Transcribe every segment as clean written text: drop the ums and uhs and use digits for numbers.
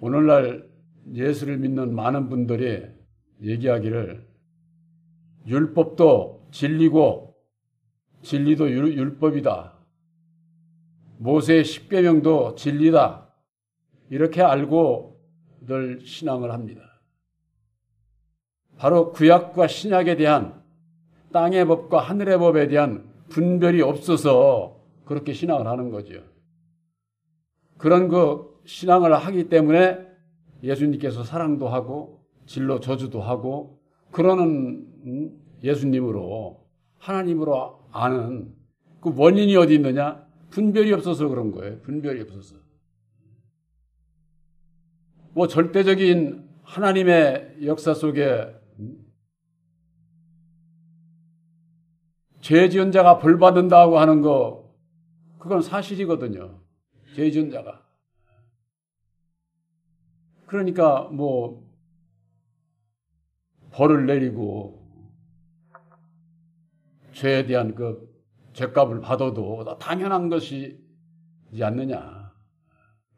오늘날 예수를 믿는 많은 분들이 얘기하기를 율법도 진리고 진리도 율법이다. 모세의 10계명도 진리다. 이렇게 알고들 신앙을 합니다. 바로 구약과 신약에 대한 땅의 법과 하늘의 법에 대한 분별이 없어서 그렇게 신앙을 하는 거죠. 그런 그 신앙을 하기 때문에 예수님께서 사랑도 하고 진로 저주도 하고 그러는 예수님으로 하나님으로 아는 그 원인이 어디 있느냐? 분별이 없어서 그런 거예요. 분별이 없어서. 뭐 절대적인 하나님의 역사 속에 죄 지은 자가 벌 받는다고 하는 거 그건 사실이거든요. 죄 지은 자가. 그러니까 뭐 벌을 내리고 죄에 대한 그 죄값을 받아도 당연한 것이지 않느냐.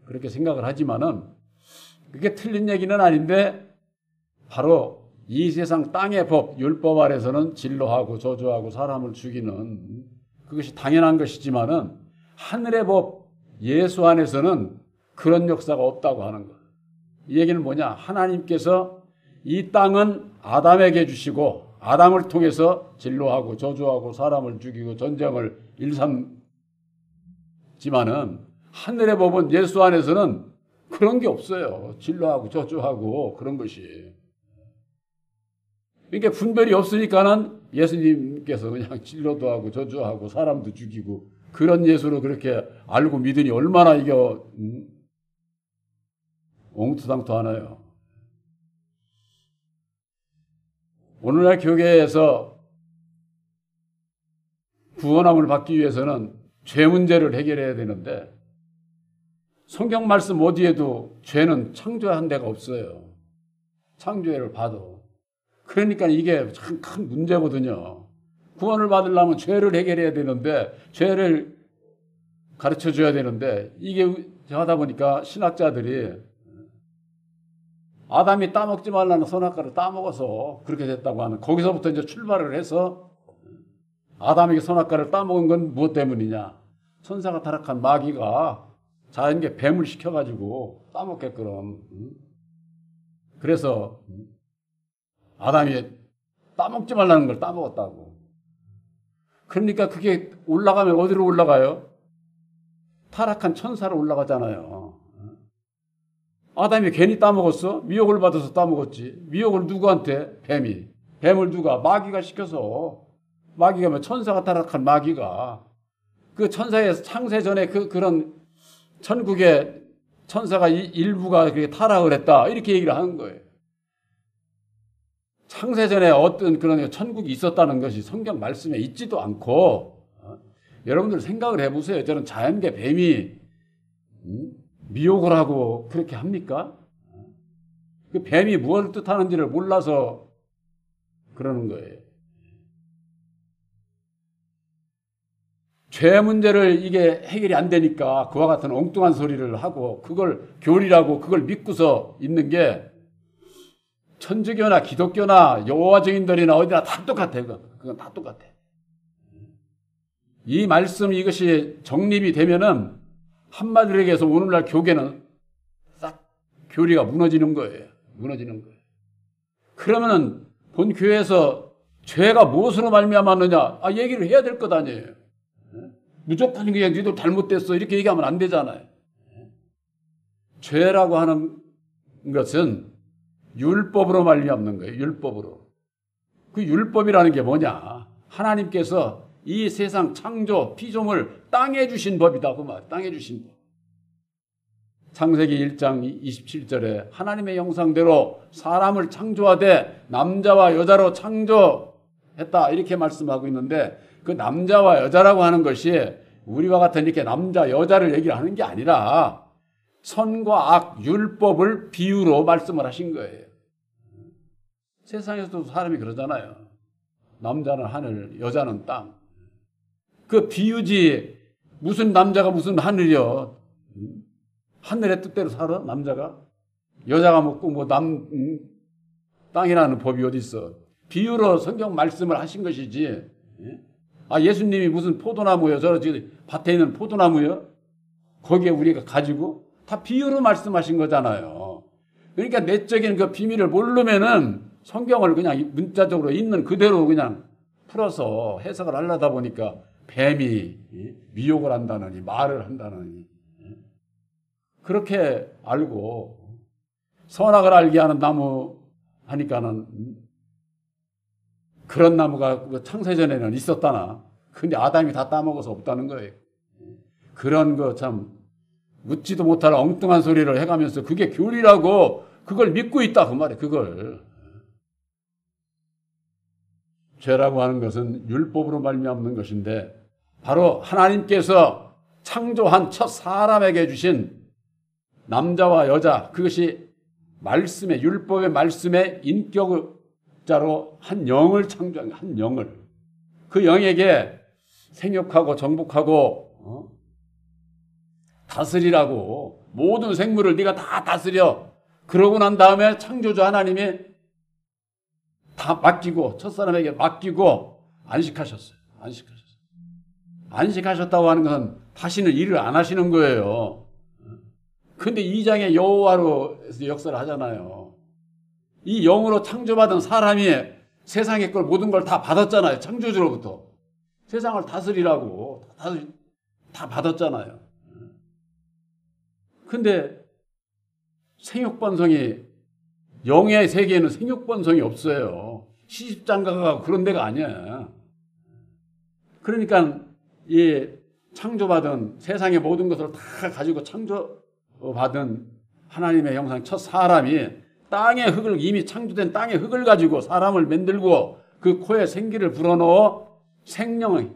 그렇게 생각을 하지만은 그게 틀린 얘기는 아닌데 바로 이 세상 땅의 법, 율법 아래서는 진로하고 저주하고 사람을 죽이는 그것이 당연한 것이지만은 하늘의 법, 예수 안에서는 그런 역사가 없다고 하는 것. 이 얘기는 뭐냐? 하나님께서 이 땅은 아담에게 주시고 아담을 통해서 진로하고 저주하고 사람을 죽이고 전쟁을 일삼지만은 하늘의 법은 예수 안에서는 그런 게 없어요. 진로하고 저주하고 그런 것이. 그러니까 분별이 없으니까는 예수님께서 그냥 진로도 하고 저주하고 사람도 죽이고 그런 예수로 그렇게 알고 믿으니 얼마나 이거 옹투당투하나요. 오늘날 교회에서 구원함을 받기 위해서는 죄 문제를 해결해야 되는데 성경 말씀 어디에도 죄는 창조한 데가 없어요. 창조해를 봐도. 그러니까 이게 참 큰 문제거든요. 구원을 받으려면 죄를 해결해야 되는데 죄를 가르쳐줘야 되는데 이게 하다 보니까 신학자들이 아담이 따먹지 말라는 선악과를 따먹어서 그렇게 됐다고 하는 거기서부터 이제 출발을 해서 아담에게 선악과를 따먹은 건 무엇 때문이냐. 천사가 타락한 마귀가 자연계 뱀을 시켜가지고 따먹게끔. 그래서 아담이 따먹지 말라는 걸 따먹었다고. 그러니까 그게 올라가면 어디로 올라가요? 타락한 천사로 올라가잖아요. 아담이 괜히 따먹었어? 미혹을 받아서 따먹었지. 미혹을 누구한테? 뱀이. 뱀을 누가? 마귀가 시켜서. 마귀가 뭐 천사가 타락한 마귀가. 그 천사의 창세 전에 그런 천국의 천사가 일부가 그렇게 타락을 했다. 이렇게 얘기를 하는 거예요. 창세 전에 어떤 그런 천국이 있었다는 것이 성경 말씀에 있지도 않고, 여러분들 생각을 해보세요. 저는 자연계 뱀이, 미혹을 하고 그렇게 합니까? 그 뱀이 무엇을 뜻하는지를 몰라서 그러는 거예요. 죄 문제를 이게 해결이 안 되니까 그와 같은 엉뚱한 소리를 하고 그걸 교리라고 그걸 믿고서 있는 게 천주교나 기독교나 여호와 증인들이나 어디나 다 똑같아. 그건 다 똑같아. 이 말씀 이것이 정립이 되면은 한마디로 얘기해서 오늘날 교계는 싹 교리가 무너지는 거예요. 무너지는 거예요. 그러면은 본 교회에서 죄가 무엇으로 말미암았느냐? 얘기를 해야 될 것 아니에요. 무조건 그냥 니들 잘못됐어 이렇게 얘기하면 안 되잖아요. 죄라고 하는 것은 율법으로 말미암는 거예요. 율법으로. 그 율법이라는 게 뭐냐? 하나님께서 이 세상 창조 피조물 땅에 주신 법이다. 그 말. 땅에 주신 법. 창세기 1장 27절에 하나님의 형상대로 사람을 창조하되 남자와 여자로 창조했다. 이렇게 말씀하고 있는데 그 남자와 여자라고 하는 것이 우리와 같은 이렇게 남자 여자를 얘기를 하는 게 아니라 선과 악 율법을 비유로 말씀을 하신 거예요. 세상에서도 사람이 그러잖아요. 남자는 하늘, 여자는 땅. 그 비유지 무슨 남자가 무슨 하늘이요. 하늘의 뜻대로 살아 남자가. 여자가 먹고 뭐 땅이라는 법이 어디 있어? 비유로 성경 말씀을 하신 것이지. 예? 아, 예수님이 무슨 포도나무요? 저 밭에 있는 포도나무요? 거기에 우리가 가지고 다 비유로 말씀하신 거잖아요. 그러니까 내적인 그 비밀을 모르면은 성경을 그냥 문자적으로 있는 그대로 그냥 풀어서 해석을 하려다 보니까 뱀이 미혹을 한다느니 말을 한다느니 그렇게 알고 선악을 알게 하는 나무 하니까는 그런 나무가 창세전에는 있었다나 근데 아담이 다 따먹어서 없다는 거예요. 그런 거 참 묻지도 못할 엉뚱한 소리를 해가면서 그게 교리라고 그걸 믿고 있다 그 말이에요. 그걸 죄라고 하는 것은 율법으로 말미암는 것인데 바로 하나님께서 창조한 첫 사람에게 주신 남자와 여자 그것이 말씀의 율법의 말씀의 인격자로 한 영을 창조한 한 영을 그 영에게 생육하고 정복하고 다스리라고 모든 생물을 네가 다 다스려 그러고 난 다음에 창조주 하나님이 다 맡기고 첫사람에게 맡기고 안식하셨어요. 안식하셨다고 하는 것은 다시는 일을 안 하시는 거예요. 근데 2장에 여호와로 역사를 하잖아요. 이 영으로 창조받은 사람이 세상의 걸 모든 걸 다 받았잖아요. 창조주로부터. 세상을 다스리라고 다 받았잖아요. 근데 생육번성이 영의 세계에는 생육번성이 없어요. 시집장가가 그런 데가 아니야. 그러니까 이 창조받은 세상의 모든 것을 다 가지고 창조받은 하나님의 형상 첫 사람이 땅의 흙을 이미 창조된 땅의 흙을 가지고 사람을 만들고 그 코에 생기를 불어넣어 생명인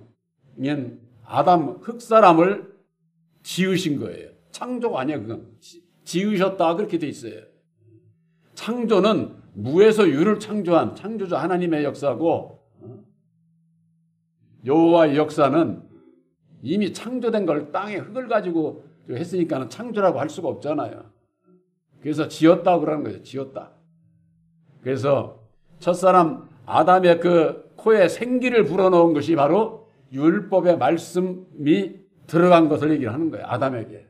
아담 흙사람을 지으신 거예요. 창조가 아니야 그건. 지으셨다 그렇게 돼 있어요. 창조는 무에서 유를 창조한 창조주 하나님의 역사고 여호와의 역사는 이미 창조된 걸 땅의 흙을 가지고 했으니까 창조라고 할 수가 없잖아요. 그래서 지었다고 그러는 거예요. 지었다. 그래서 첫사람 아담의 그 코에 생기를 불어넣은 것이 바로 율법의 말씀이 들어간 것을 얘기를 하는 거예요. 아담에게.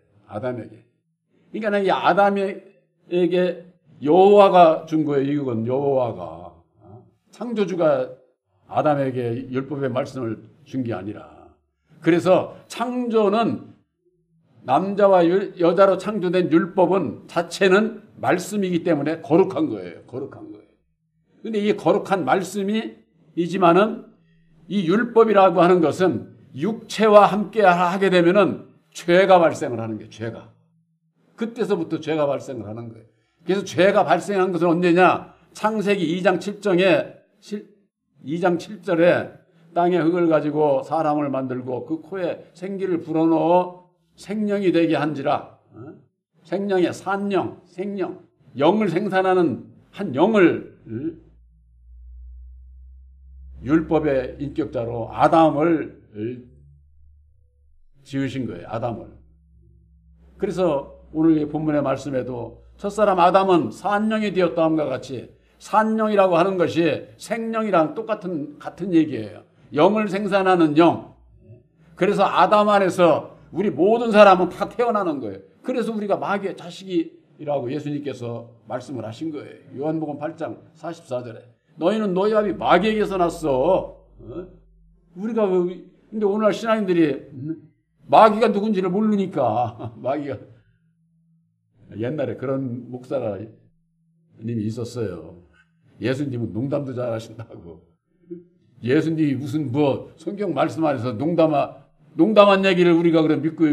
그러니까 이 아담에게 여호와가 준 거예요. 이건 여호와가. 창조주가 아담에게 율법의 말씀을 준 게 아니라. 그래서 창조는 남자와 여자로 창조된 율법은 자체는 말씀이기 때문에 거룩한 거예요. 근데 이 거룩한 말씀이지만은 이 율법이라고 하는 것은 육체와 함께 하게 되면은 죄가 발생을 하는 거예요. 죄가. 그때서부터 죄가 발생을 하는 거예요. 그래서 죄가 발생한 것은 언제냐? 창세기 2장 7절에 땅의 흙을 가지고 사람을 만들고 그 코에 생기를 불어넣어 생명이 되게 한지라. 생명의 산영, 생명, 영을 생산하는 한 영을 율법의 인격자로 아담을 지으신 거예요. 아담을. 그래서 오늘 본문의 말씀에도 첫사람 아담은 산영이 되었다함과 같이 산영이라고 하는 것이 생명이랑 같은 얘기예요. 영을 생산하는 영. 그래서 아담 안에서 우리 모든 사람은 다 태어나는 거예요. 그래서 우리가 마귀의 자식이라고 예수님께서 말씀을 하신 거예요. 요한복음 8장 44절에. 너희는 너희 아비 마귀에게서 났어. 우리가 근데 오늘날 신앙인들이 마귀가 누군지를 모르니까 마귀가 옛날에 그런 목사가 님이 있었어요. 예수님은 농담도 잘하신다고. 예수님이 무슨 성경 말씀 안에서 농담한 얘기를 우리가 그래 믿고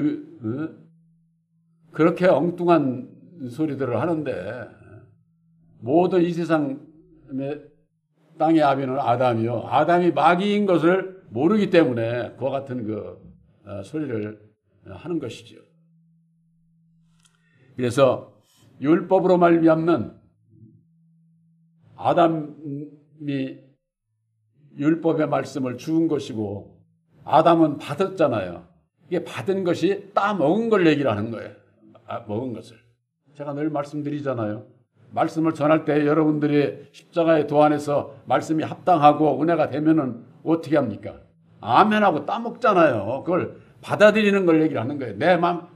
그렇게 엉뚱한 소리들을 하는데 모든 이 세상의 땅의 아비는 아담이요. 아담이 마귀인 것을 모르기 때문에 그와 같은 소리를 하는 것이죠. 그래서 율법으로 말미암는 아담이 율법의 말씀을 주은 것이고 아담은 받았잖아요. 이게 받은 것이 따먹은 걸 얘기를 하는 거예요. 먹은 것을. 제가 늘 말씀드리잖아요. 말씀을 전할 때 여러분들이 십자가의 도 안에서 말씀이 합당하고 은혜가 되면은 어떻게 합니까? 아멘하고 따먹잖아요. 그걸 받아들이는 걸 얘기를 하는 거예요.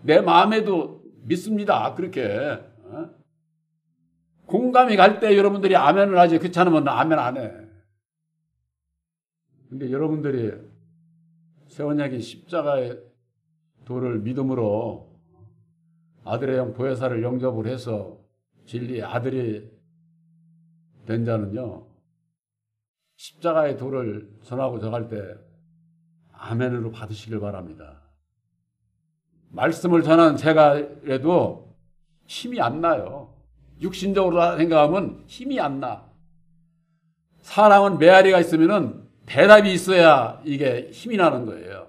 내 마음에도 믿습니다. 그렇게. 공감이 갈 때 여러분들이 아멘을 하지, 그렇지 않으면 아멘 안 해. 근데 여러분들이 세원약이 십자가의 도를 믿음으로 아들의 영 보혜사를 영접을 해서 진리의 아들이 된 자는요, 십자가의 도를 전하고 저갈 때 아멘으로 받으시길 바랍니다. 말씀을 전하는 제가라도 힘이 안 나요. 육신적으로 생각하면 힘이 안 나. 사람은 메아리가 있으면은 대답이 있어야 이게 힘이 나는 거예요.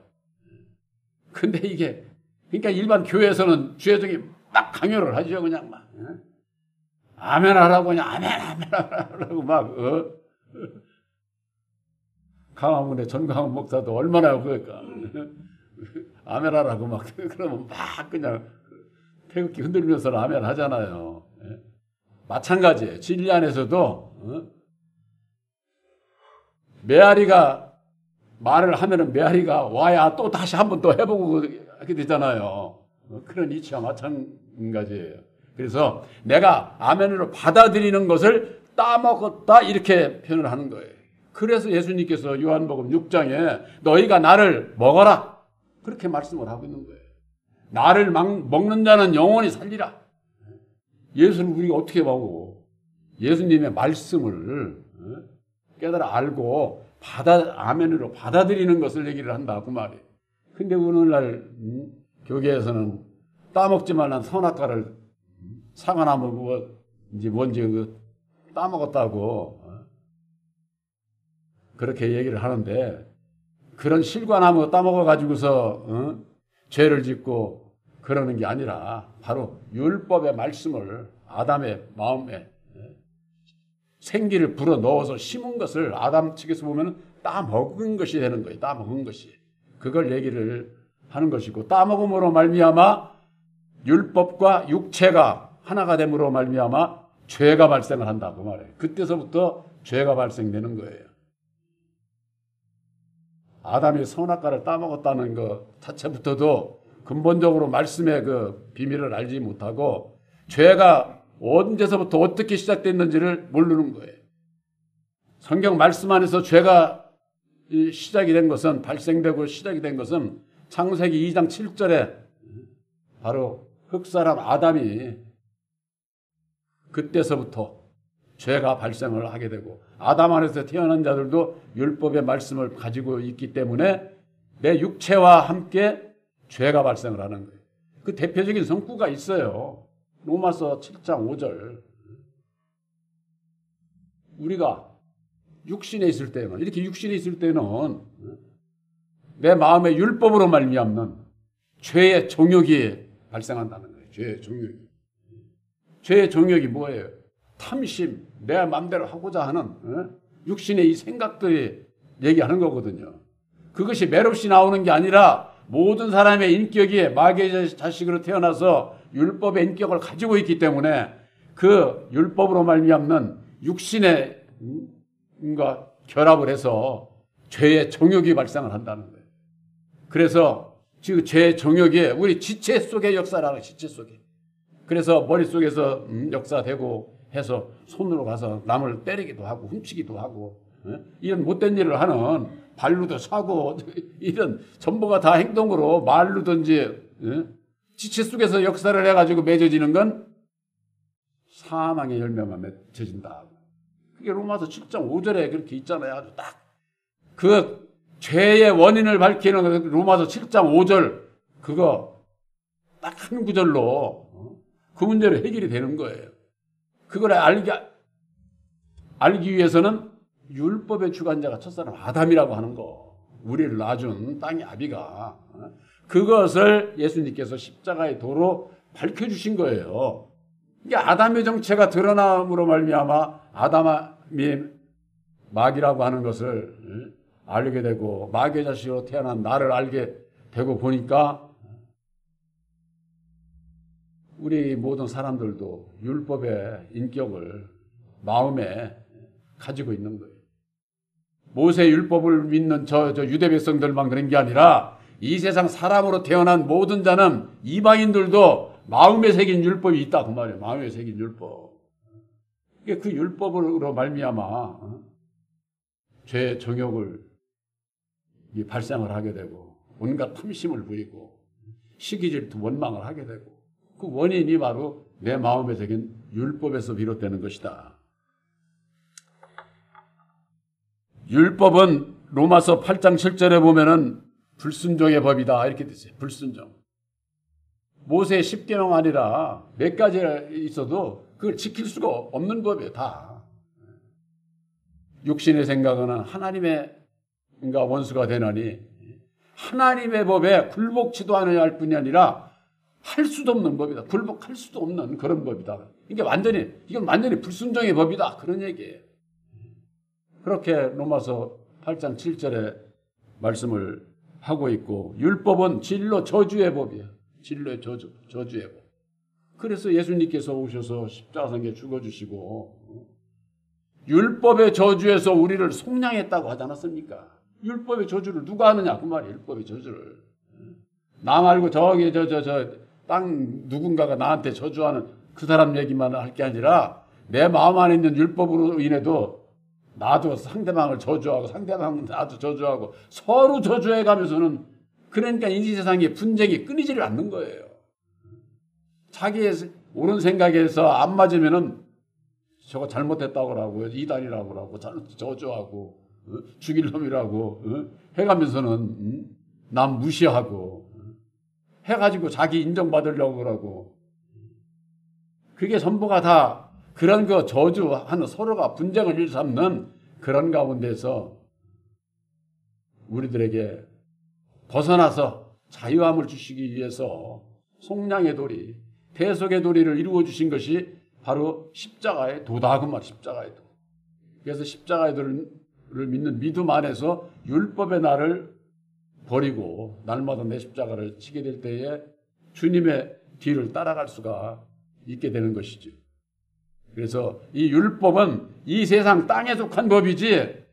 근데 이게, 그러니까 일반 교회에서는 주회장이 막 강요를 하죠. 그냥 막. 아멘 하라고 그냥 아멘 하라고 막, 강화문의 전강원 목사도 얼마나 그럴까. 아멘 하라고 막, 그러면 막 그냥 태극기 흔들면서 아멘 하잖아요. 마찬가지예요. 진리 안에서도, 메아리가 말을 하면은 메아리가 와야 또 다시 한 번 또 해보고 하게 되잖아요. 그런 이치와 마찬가지예요. 그래서 내가 아멘으로 받아들이는 것을 따먹었다 이렇게 표현을 하는 거예요. 그래서 예수님께서 요한복음 6장에 너희가 나를 먹어라 그렇게 말씀을 하고 있는 거예요. 나를 먹는 자는 영원히 살리라. 예수를 우리가 어떻게 먹고 예수님의 말씀을 깨달아 알고 아멘으로 받아들이는 것을 얘기를 한다 그 말이에요. 근데 오늘날 교계에서는 따먹지 말란 선악과를 사과나무 뭔지 따먹었다고 그렇게 얘기를 하는데, 그런 실과나무 따먹어 가지고서 죄를 짓고 그러는 게 아니라 바로 율법의 말씀을 아담의 마음에 생기를 불어 넣어서 심은 것을 아담 측에서 보면 따먹은 것이 되는 거예요. 따먹은 것이. 그걸 얘기를 하는 것이고, 따먹음으로 말미암아 율법과 육체가 하나가 됨으로 말미암아 죄가 발생을 한다고 말해요. 그때서부터 죄가 발생되는 거예요. 아담이 선악과를 따먹었다는 것 자체부터도 근본적으로 말씀의 그 비밀을 알지 못하고 죄가 언제서부터 어떻게 시작됐는지를 모르는 거예요. 성경 말씀 안에서 죄가 시작이 된 것은, 발생되고 시작이 된 것은 창세기 2장 7절에 바로 흙사람 아담이 그때서부터 죄가 발생을 하게 되고, 아담 안에서 태어난 자들도 율법의 말씀을 가지고 있기 때문에 내 육체와 함께 죄가 발생을 하는 거예요. 그 대표적인 성구가 있어요. 로마서 7장 5절. 우리가 육신에 있을 때는, 이렇게 육신에 있을 때는 내 마음의 율법으로 말미암는 죄의 정욕이 발생한다는 거예요. 죄의 정욕이. 죄의 정욕이 뭐예요? 탐심, 내 마음대로 하고자 하는 육신의 이 생각들이 얘기하는 거거든요. 그것이 매롭시 나오는 게 아니라 모든 사람의 인격이 마귀의 자식으로 태어나서 율법의 인격을 가지고 있기 때문에 그 율법으로 말미암는 육신의 결합을 해서 죄의 정욕이 발생을 한다는 거예요. 그래서 지금 죄의 정욕이 우리 지체 속의 역사라는, 지체 속에. 그래서 머릿속에서 역사되고 해서 손으로 가서 남을 때리기도 하고 훔치기도 하고 이런 못된 일을 하는, 발로도 차고 이런 전부가 다 행동으로 말로든지 지체 속에서 역사를 해가지고 맺어지는 건 사망의 열매만 맺어진다. 그게 로마서 7장 5절에 그렇게 있잖아요. 아주 딱 그 죄의 원인을 밝히는 로마서 7장 5절 그거 딱 한 구절로 그 문제로 해결이 되는 거예요. 그걸 알기 위해서는 율법의 주관자가 첫사람 아담이라고 하는 거, 우리를 낳아준 땅의 아비가 그것을 예수님께서 십자가의 도로 밝혀주신 거예요. 이게 아담의 정체가 드러남으로 말미암아 아담이 마귀라고 하는 것을 알게 되고, 마귀의 자식으로 태어난 나를 알게 되고 보니까 우리 모든 사람들도 율법의 인격을 마음에 가지고 있는 거예요. 모세 율법을 믿는 저 유대 백성들만 그런 게 아니라 이 세상 사람으로 태어난 모든 자는 이방인들도 마음에 새긴 율법이 있다 그 말이에요. 마음에 새긴 율법. 그 율법으로 말미암아 죄의 정욕을 발생을 하게 되고 온갖 탐심을 부리고 시기질투 원망을 하게 되고 그 원인이 바로 내 마음에 새긴 율법에서 비롯되는 것이다. 율법은 로마서 8장 7절에 보면은 불순종의 법이다 이렇게 돼 있어요. 불순종. 모세의 10계명 아니라 몇 가지 있어도 그걸 지킬 수가 없는 법이에요. 다. 육신의 생각은 하나님의 원수가 되나니 하나님의 법에 굴복치도 않아야 할 뿐이 아니라 할 수도 없는 법이다. 굴복할 수도 없는 그런 법이다. 이건 완전히 불순종의 법이다. 그런 얘기예요. 그렇게 로마서 8장 7절에 말씀을 하고 있고 율법은 진로 저주의 법이에요. 진로의 저주의 법. 그래서 예수님께서 오셔서 십자가상에 죽어주시고 율법의 저주에서 우리를 속량했다고 하지 않았습니까? 율법의 저주를 누가 하느냐 그 말이에요. 율법의 저주를. 나 말고 저기 땅 누군가가 나한테 저주하는 그 사람 얘기만 할 게 아니라 내 마음 안에 있는 율법으로 인해도 나도 상대방을 저주하고 상대방은 나도 저주하고 서로 저주해 가면서는 그러니까 이 세상에 분쟁이 끊이지를 않는 거예요. 자기의 옳은 생각에서 안 맞으면은 저거 잘못했다고 하고 이단이라고 하고 저주하고 죽일 놈이라고 해가면서는 남 무시하고 해가지고 자기 인정받으려고 그러고 그게 전부가 다 그런 거 저주하는 서로가 분쟁을 일삼는 그런 가운데서 우리들에게 벗어나서 자유함을 주시기 위해서 속량의 도리, 대속의 도리를 이루어 주신 것이 바로 십자가의 도다 그 말 십자가의 도. 그래서 십자가의 도를 믿는 믿음 안에서 율법의 나를 버리고 날마다 내 십자가를 지게 될 때에 주님의 뒤를 따라갈 수가 있게 되는 것이죠. 그래서 이 율법은 이 세상 땅에 속한 법이지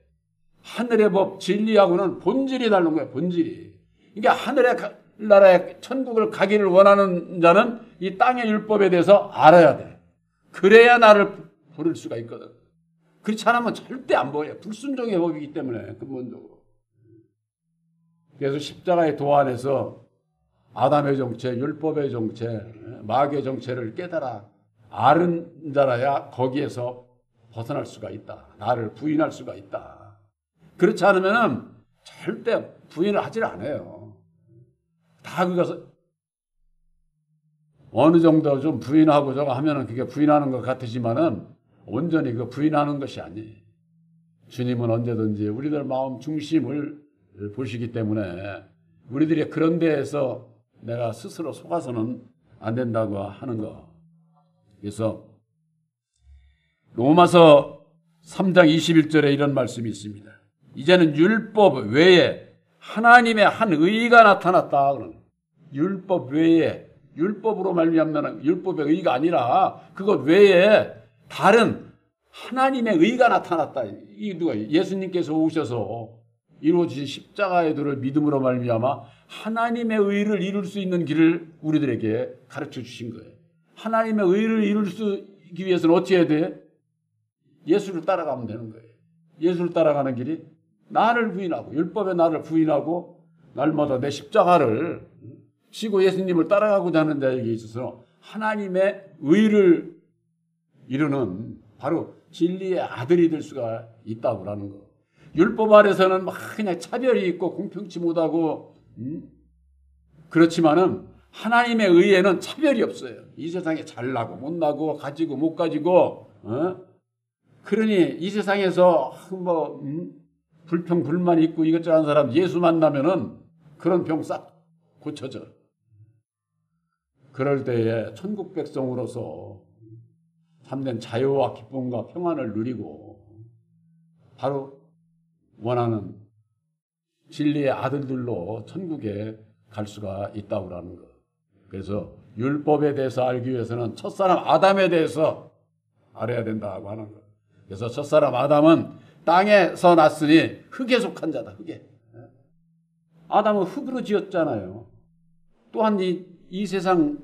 하늘의 법 진리하고는 본질이 다른 거예요. 본질이. 그러니까 하늘의 나라에 천국을 가기를 원하는 자는 이 땅의 율법에 대해서 알아야 돼. 그래야 나를 부를 수가 있거든. 그렇지 않으면 절대 안 보여요. 불순종의 법이기 때문에 근본적으로. 그래서 십자가의 도 안에서 아담의 정체, 율법의 정체, 마귀의 정체를 깨달아 아는 자라야 거기에서 벗어날 수가 있다. 나를 부인할 수가 있다. 그렇지 않으면 절대 부인을 하질 않아요. 다 그것을 어느 정도 좀 부인하고 저거 하면은 그게 부인하는 것 같으지만은 온전히 그 부인하는 것이 아니에요. 주님은 언제든지 우리들 마음 중심을 보시기 때문에 우리들이 그런 데에서 내가 스스로 속아서는 안 된다고 하는 거. 그래서 로마서 3장 21절에 이런 말씀이 있습니다. 이제는 율법 외에 하나님의 한 의가 나타났다. 율법 외에 율법으로 말미암는 율법의 의가 아니라 그것 외에 다른 하나님의 의가 나타났다. 이 누가 예수님께서 오셔서 이루어진 십자가의 도를 믿음으로 말미암아 하나님의 의를 이룰 수 있는 길을 우리들에게 가르쳐 주신 거예요. 하나님의 의를 이룰 수 있기 위해서는 어찌 해야 돼? 예수를 따라가면 되는 거예요. 예수를 따라가는 길이 나를 부인하고 율법의 나를 부인하고 날마다 내 십자가를 지고 예수님을 따라가고자 하는 자에게 있어서 하나님의 의를 이루는 바로 진리의 아들이 될 수가 있다고 하는 거. 율법 아래서는 막 그냥 차별이 있고 공평치 못하고 그렇지만은 하나님의 의에는 차별이 없어요. 이 세상에 잘나고 못나고 가지고 못 가지고 그러니 이 세상에서 불평 불만 있고 이것저것 하는 사람 예수 만나면은 그런 병 싹 고쳐져. 그럴 때에 천국 백성으로서 참된 자유와 기쁨과 평안을 누리고 바로 원하는 진리의 아들들로 천국에 갈 수가 있다고 하는 것. 그래서 율법에 대해서 알기 위해서는 첫사람 아담에 대해서 알아야 된다고 하는 거예요. 그래서 첫사람 아담은 땅에서 났으니 흙에 속한 자다. 흙에. 아담은 흙으로 지었잖아요. 또한 이 세상을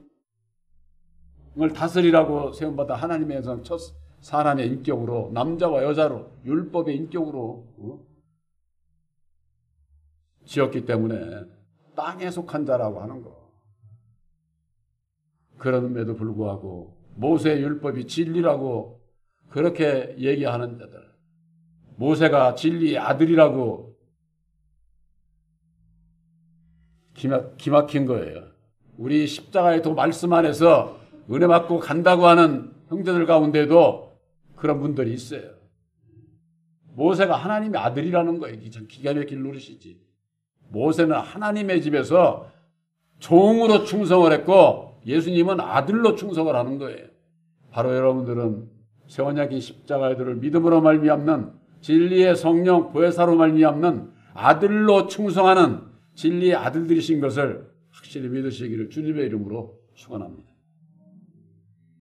다스리라고 세움받아 하나님에서 첫 사람의 인격으로 남자와 여자로 율법의 인격으로 지었기 때문에 땅에 속한 자라고 하는 거. 그럼에도 불구하고 모세의 율법이 진리라고 그렇게 얘기하는 자들, 모세가 진리의 아들이라고 기막힌 거예요. 우리 십자가의 도 말씀 안에서 은혜 받고 간다고 하는 형제들 가운데도 그런 분들이 있어요. 모세가 하나님의 아들이라는 거예요. 참 기가 막힐 노릇이지. 모세는 하나님의 집에서 종으로 충성을 했고 예수님은 아들로 충성을 하는 거예요. 바로 여러분들은 새 언약인 십자가의 도를 믿음으로 말미암는 진리의 성령 보혜사로 말미암는 아들로 충성하는 진리의 아들들이신 것을 확실히 믿으시기를 주님의 이름으로 축원합니다.